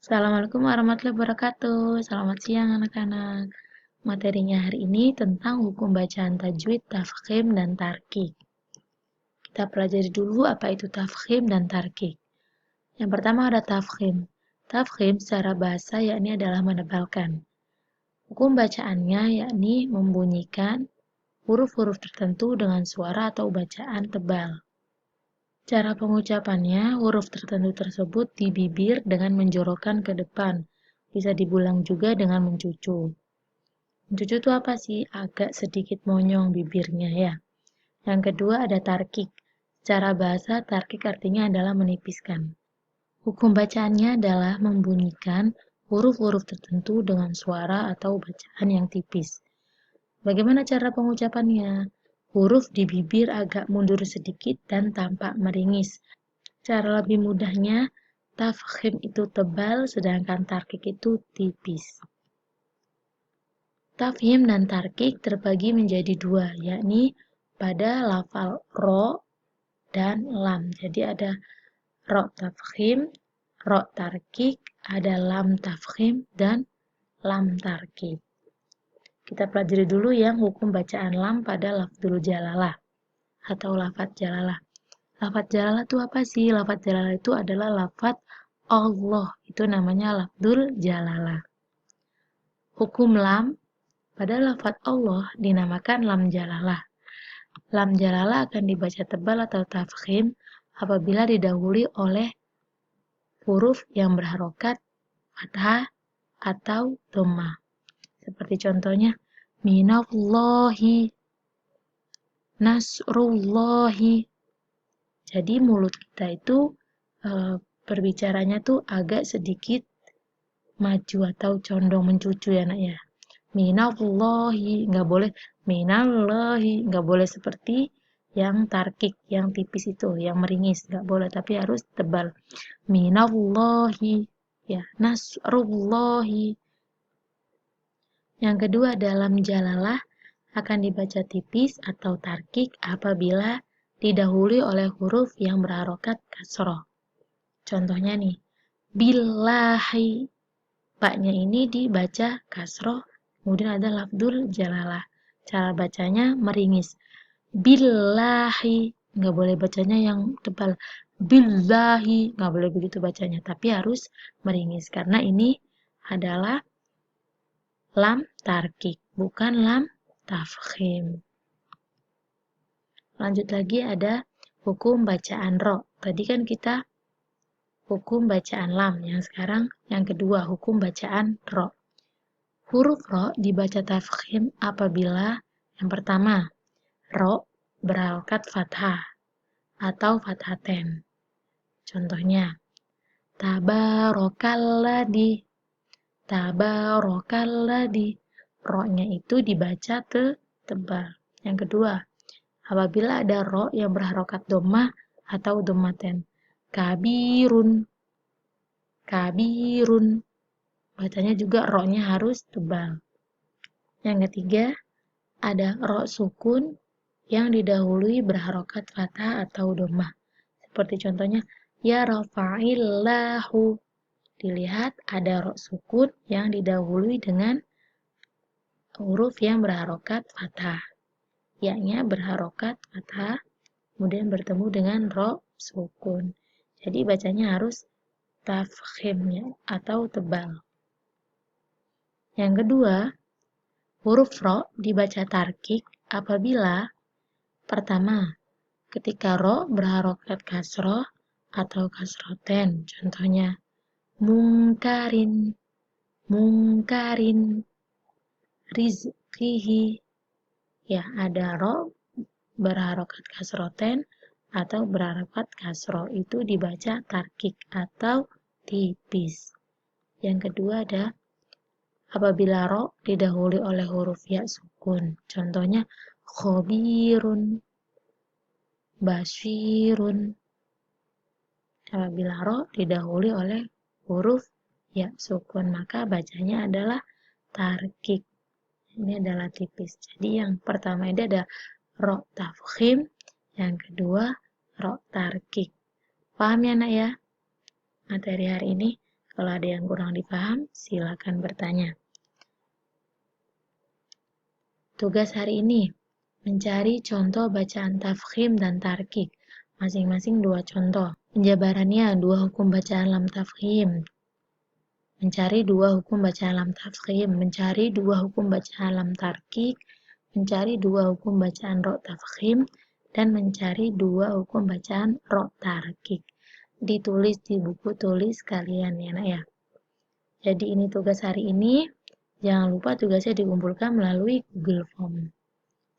Assalamualaikum warahmatullahi wabarakatuh. Selamat siang anak-anak. Materinya hari ini tentang hukum bacaan tajwid, tafkhim, dan tarkik. Kita pelajari dulu apa itu tafkhim dan tarkik. Yang pertama ada tafkhim. Tafkhim secara bahasa yakni adalah menebalkan. Hukum bacaannya yakni membunyikan huruf-huruf tertentu dengan suara atau bacaan tebal. Cara pengucapannya, huruf tertentu tersebut di bibir dengan menjorokkan ke depan. Bisa dibulang juga dengan mencucu. Mencucu itu apa sih? Agak sedikit monyong bibirnya ya. Yang kedua ada tarkik. Secara bahasa, tarkik artinya adalah menipiskan. Hukum bacaannya adalah membunyikan huruf-huruf tertentu dengan suara atau bacaan yang tipis. Bagaimana cara pengucapannya? Huruf di bibir agak mundur sedikit dan tampak meringis. Cara lebih mudahnya, tafkhim itu tebal, sedangkan tarkik itu tipis. Tafhim dan tarkik terbagi menjadi dua, yakni pada lafal ro dan lam. Jadi ada ro tafkhim, ro tarkik, ada lam tafkhim, dan lam tarkik. Kita pelajari dulu yang hukum bacaan lam pada lafdzul jalalah atau lafadz jalalah. Lafadz jalalah itu apa sih? Lafadz jalalah itu adalah lafadz Allah. Itu namanya lafdzul jalalah. Hukum lam pada lafadz Allah dinamakan lam jalalah. Lam jalalah akan dibaca tebal atau tafkhim apabila didahului oleh huruf yang berharokat fathah atau dhammah. Seperti contohnya minallahi, nasrullahi. Jadi mulut kita itu berbicaranya tuh agak sedikit maju atau condong mencucu ya nak ya. Minallahi, nggak boleh minallahi, nggak boleh seperti yang tarkik, yang tipis itu, yang meringis, nggak boleh, tapi harus tebal. Minallahi, ya, nasrullahi. Yang kedua dalam jalalah akan dibaca tipis atau tarkik apabila didahului oleh huruf yang berharokat kasroh. Contohnya nih, billahi, baknya ini dibaca kasroh, kemudian ada lafdzul jalalah. Cara bacanya meringis. Billahi, nggak boleh bacanya yang tebal. Billahi, nggak boleh begitu bacanya, tapi harus meringis karena ini adalah lam tarkik, bukan lam tafkhim. Lanjut lagi ada hukum bacaan ro. Tadi kan kita hukum bacaan lam, yang sekarang yang kedua hukum bacaan ro. Huruf ro dibaca tafkhim apabila yang pertama ro berharokat fathah atau fathaten. Contohnya tabarokalladzi, tabarokalladzi. Ro-nya itu dibaca tebal. Yang kedua, apabila ada ro yang berharokat dhammah atau dhammaten. Kabirun, kabirun. Bacanya juga ro-nya harus tebal. Yang ketiga, ada ro sukun yang didahului berharokat fathah atau dhammah. Seperti contohnya, ya rafa'illahu. Dilihat ada ro sukun yang didahului dengan huruf yang berharokat fathah. Ya-nya berharokat fathah, kemudian bertemu dengan ro sukun. Jadi bacanya harus tafkhimnya atau tebal. Yang kedua, huruf ro dibaca tarkik apabila pertama, ketika ro berharokat kasroh atau kasroten. Contohnya mungkarin, mungkarin, rizqihi. Ya, ada ro berharokat kasroten atau berharokat kasro, itu dibaca tarkik atau tipis. Yang kedua ada apabila ro didahului oleh huruf ya sukun. Contohnya khobirun, basyirun. Apabila ro didahului oleh huruf ya sukun, maka bacanya adalah tarkik. Ini adalah tipis. Jadi yang pertama ini ada ro tafkhim, yang kedua ro tarkik. Paham ya nak ya? Materi hari ini. Kalau ada yang kurang dipaham, silakan bertanya. Tugas hari ini, mencari contoh bacaan tafkhim dan tarkik, masing-masing 2 contoh. Penjabarannya 2 hukum bacaan lam tafkhim. Mencari 2 hukum bacaan lam tafkhim, mencari 2 hukum bacaan lam tarkik, mencari 2 hukum bacaan ro tafkhim, dan mencari 2 hukum bacaan ro tarkik. Ditulis di buku tulis kalian ya nak ya. Jadi ini tugas hari ini. Jangan lupa tugasnya dikumpulkan melalui Google Form.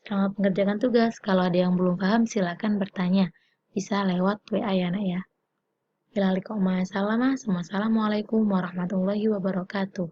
Selamat mengerjakan tugas. Kalau ada yang belum paham, silakan bertanya. Bisa lewat WA ya nak ya. Assalamualaikum warahmatullahi wabarakatuh.